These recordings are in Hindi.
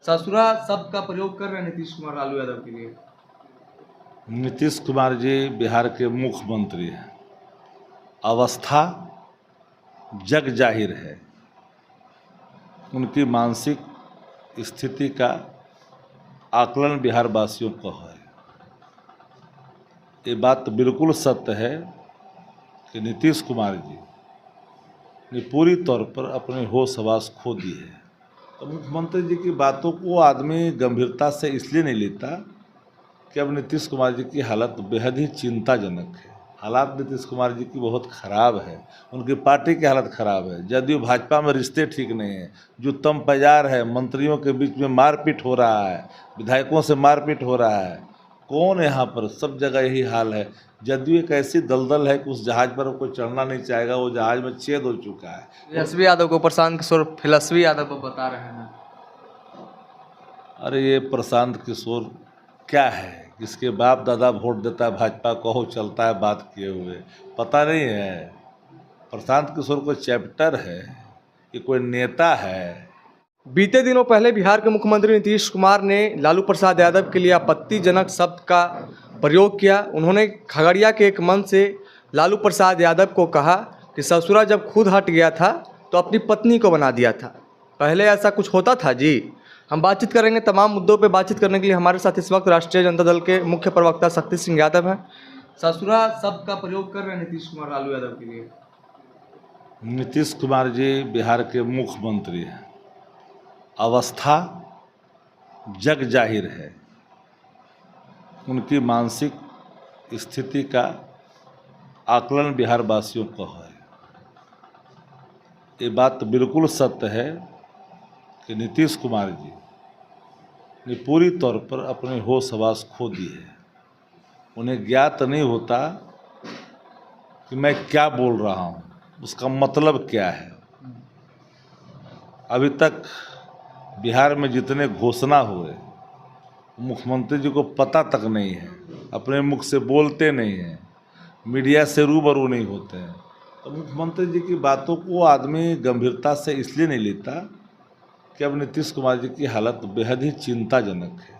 ससुरा शब्द का प्रयोग कर रहे हैं नीतीश कुमार लालू यादव के लिए। नीतीश कुमार जी बिहार के मुख्यमंत्री हैं। अवस्था जग जाहिर है, उनकी मानसिक स्थिति का आकलन बिहार वासियों को है। ये बात बिल्कुल सत्य है कि नीतीश कुमार जी ने पूरी तौर पर अपने होश हवास खो दी है। तो मुख्यमंत्री जी की बातों को आदमी गंभीरता से इसलिए नहीं लेता कि अब नीतीश कुमार जी की हालत बेहद ही चिंताजनक है। हालात नीतीश कुमार जी की बहुत ख़राब है, उनकी पार्टी की हालत ख़राब है। जदयू भाजपा में रिश्ते ठीक नहीं हैं, जो तम पजार है, मंत्रियों के बीच में मारपीट हो रहा है, विधायकों से मारपीट हो रहा है। कौन यहाँ पर, सब जगह यही हाल है। जदयू एक ऐसी दलदल है कि उस जहाज़ पर कोई चढ़ना नहीं चाहेगा, वो जहाज़ में छेद हो चुका है। तेजस्वी यादव को प्रशांत किशोर फिलस्वी यादव को बता रहे हैं। अरे ये प्रशांत किशोर क्या है, इसके बाप दादा वोट देता है भाजपा को, हो चलता है बात किए हुए, पता नहीं है। प्रशांत किशोर कोई चैप्टर है कि कोई नेता है? बीते दिनों पहले बिहार के मुख्यमंत्री नीतीश कुमार ने लालू प्रसाद यादव के लिए आपत्तिजनक शब्द का प्रयोग किया। उन्होंने खगड़िया के एक मंच से लालू प्रसाद यादव को कहा कि ससुरा जब खुद हट गया था तो अपनी पत्नी को बना दिया था। पहले ऐसा कुछ होता था जी? हम बातचीत करेंगे तमाम मुद्दों पे। बातचीत करने के लिए हमारे साथ इस वक्त राष्ट्रीय जनता दल के मुख्य प्रवक्ता शक्ति सिंह यादव हैं। ससुरा शब्द का प्रयोग कर रहे हैं नीतीश कुमार लालू यादव के लिए। नीतीश कुमार जी बिहार के मुख्यमंत्री हैं। अवस्था जग जाहिर है, उनकी मानसिक स्थिति का आकलन बिहार वासियों को है। ये बात बिल्कुल सत्य है कि नीतीश कुमार जी ने पूरी तौर पर अपने होश हवास खो दी है। उन्हें ज्ञात नहीं होता कि मैं क्या बोल रहा हूँ, उसका मतलब क्या है। अभी तक बिहार में जितने घोषणा हुए मुख्यमंत्री जी को पता तक नहीं है, अपने मुख से बोलते नहीं हैं, मीडिया से रूबरू नहीं होते हैं। तो मुख्यमंत्री जी की बातों को आदमी गंभीरता से इसलिए नहीं लेता कि अब नीतीश कुमार जी की हालत बेहद ही चिंताजनक है।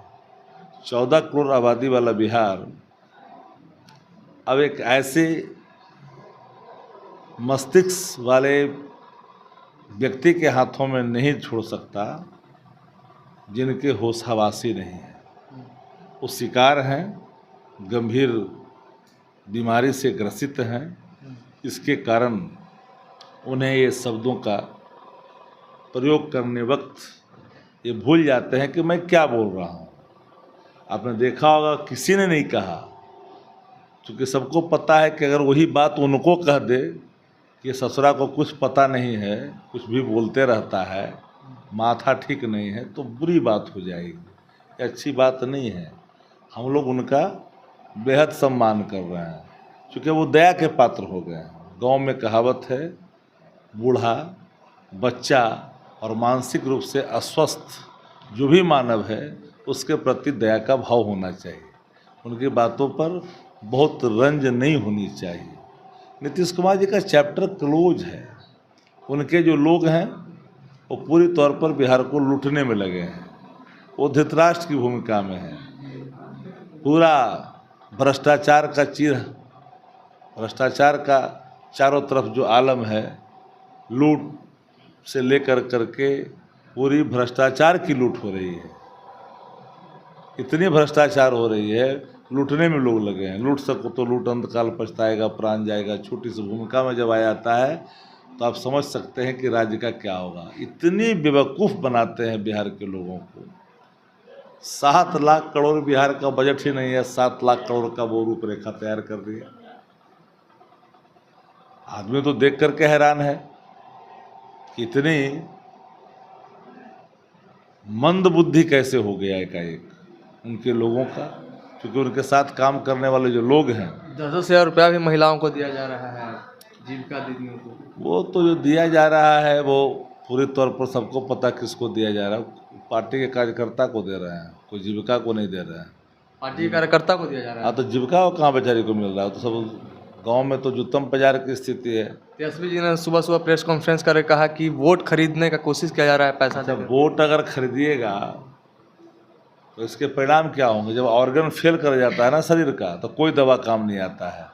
14 करोड़ आबादी वाला बिहार अब एक ऐसे मस्तिष्क वाले व्यक्ति के हाथों में नहीं छोड़ सकता जिनके होश हवासी नहीं है। वो शिकार हैं, गंभीर बीमारी से ग्रसित हैं। इसके कारण उन्हें ये शब्दों का प्रयोग करने वक्त ये भूल जाते हैं कि मैं क्या बोल रहा हूँ। आपने देखा होगा किसी ने नहीं कहा, क्योंकि सबको पता है कि अगर वही बात उनको कह दे कि ससुरा को कुछ पता नहीं है, कुछ भी बोलते रहता है, माथा ठीक नहीं है, तो बुरी बात हो जाएगी, अच्छी बात नहीं है। हम लोग उनका बेहद सम्मान कर रहे हैं, क्योंकि वो दया के पात्र हो गए हैं। गांव में कहावत है, बूढ़ा, बच्चा और मानसिक रूप से अस्वस्थ जो भी मानव है उसके प्रति दया का भाव होना चाहिए। उनकी बातों पर बहुत रंज नहीं होनी चाहिए। नीतीश कुमार जी का चैप्टर क्लोज है। उनके जो लोग हैं वो पूरी तौर पर बिहार को लूटने में लगे हैं। वो धृतराष्ट्र की भूमिका में है। पूरा भ्रष्टाचार का चारों तरफ जो आलम है, लूट से लेकर करके पूरी भ्रष्टाचार की लूट हो रही है। इतनी भ्रष्टाचार हो रही है, लूटने में लोग लगे हैं। लूट सको तो लूट, अंतकाल पछताएगा, प्राण जाएगा। छोटी सी भूमिका में जब आ जाता है तो आप समझ सकते हैं कि राज्य का क्या होगा। इतनी बेवकूफ़ बनाते हैं बिहार के लोगों को। 7 लाख करोड़ बिहार का बजट ही नहीं है, 7 लाख करोड़ का वो रूपरेखा तैयार कर दिया। आदमी तो देख करके हैरान है कि इतनी मंद बुद्धि कैसे हो गया एकाएक उनके लोगों का। क्योंकि उनके साथ काम करने वाले जो लोग हैं, 10,000 रुपया भी महिलाओं को दिया जा रहा है, जीविका दीदियों को। वो तो जो दिया जा रहा है वो पूरी तौर पर सबको पता किसको दिया जा रहा है। पार्टी के कार्यकर्ता को दे रहे हैं, कोई जीविका को नहीं दे रहे हैं। पार्टी के कार्यकर्ता को दिया जा रहा है। हाँ, तो जीविका को कहाँ बेचारी को मिल रहा है? तो सब गांव में तो जुत्तम पजार की स्थिति है। तेजस्वी जी ने सुबह प्रेस कॉन्फ्रेंस करके कहा कि वोट खरीदने का कोशिश किया जा रहा है पैसा अच्छा, देकर। वोट अगर खरीदिएगा तो इसके परिणाम क्या होंगे? जब ऑर्गन फेल कर जाता है ना शरीर का, तो कोई दवा काम नहीं आता है।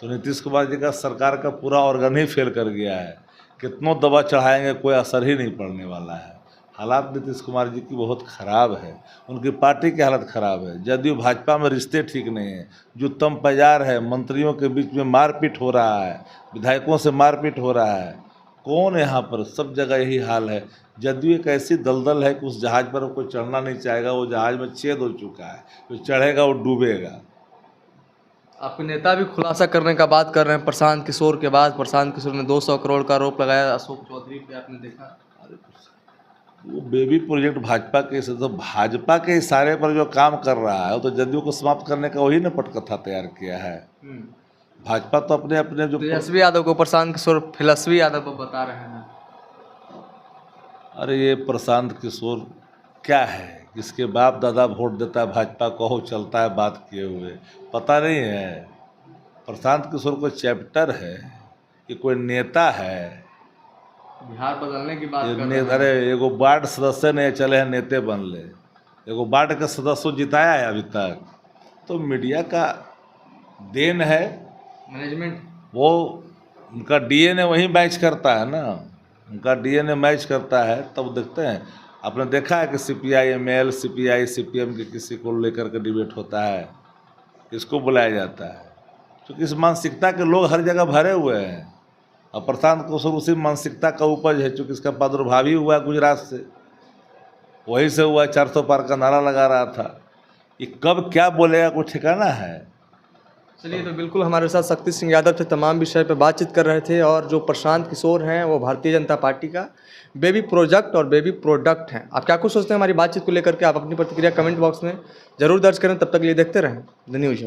तो नीतीश कुमार जी का सरकार का पूरा ऑर्गन ही फेल कर गया है। कितनों दवा चढ़ाएंगे, कोई असर ही नहीं पड़ने वाला है। हालात नीतीश कुमार जी की बहुत ख़राब है, उनकी पार्टी की हालत ख़राब है। जदयू भाजपा में रिश्ते ठीक नहीं हैं, जो तम पजार है, मंत्रियों के बीच में मारपीट हो रहा है, विधायकों से मारपीट हो रहा है। कौन यहाँ पर, सब जगह यही हाल है। जदयू एक ऐसी दलदल है कि उस जहाज़ पर कोई चढ़ना नहीं चाहेगा, वो जहाज़ में छेद हो चुका है, जो चढ़ेगा वो डूबेगा। आपके नेता भी खुलासा करने का बात कर रहे हैं प्रशांत किशोर के बाद। प्रशांत किशोर ने 200 करोड़ का आरोप लगाया अशोक चौधरी पे, आपने देखा? वो बेबी प्रोजेक्ट भाजपा के, तो भाजपा के इशारे पर जो काम कर रहा है, वो तो जदयू को समाप्त करने का वही ने पटकथा तैयार किया है। भाजपा तो अपने अपने जो तेजस्वी यादव को प्रशांत किशोर फिलस्वी यादव को बता रहे हैं। अरे ये प्रशांत किशोर क्या है, किसके बाप दादा वोट देता है भाजपा को, वो चलता है बात किए हुए, पता नहीं है। प्रशांत किशोर कोई चैप्टर है कि कोई नेता है? बिहार बदलने की बात कर रहे हैं। अरे एगो वार्ड सदस्य नहीं चले हैं नेते बन ले, एगो वार्ड के सदस्य जिताया है अभी तक। तो मीडिया का देन है, मैनेजमेंट, वो उनका डीएनए वही मैच करता है ना, उनका डीएनए मैच करता है। तब देखते हैं, आपने देखा है कि सीपीआई एमएल, सीपीआई सीपीएम के किसी को लेकर के डिबेट होता है, किसको बुलाया जाता है? क्योंकि इस मानसिकता के लोग हर जगह भरे हुए हैं। और प्रशांत किशोर उसी मानसिकता का उपज है, चूँकि इसका प्रादुर्भाव ही हुआ गुजरात से, वहीं से हुआ। 400 पार का नारा लगा रहा था। ये कब क्या बोलेगा कुछ ठिकाना है? चलिए, तो बिल्कुल हमारे साथ शक्ति सिंह यादव थे, तमाम विषय पर बातचीत कर रहे थे। और जो प्रशांत किशोर हैं वो भारतीय जनता पार्टी का बेबी प्रोजेक्ट और बेबी प्रोडक्ट हैं। आप क्या कुछ सोचते हैं हमारी बातचीत को लेकर के? आप अपनी प्रतिक्रिया कमेंट बॉक्स में जरूर दर्ज करें। तब तक के लिए देखते रहें द न्यूज़।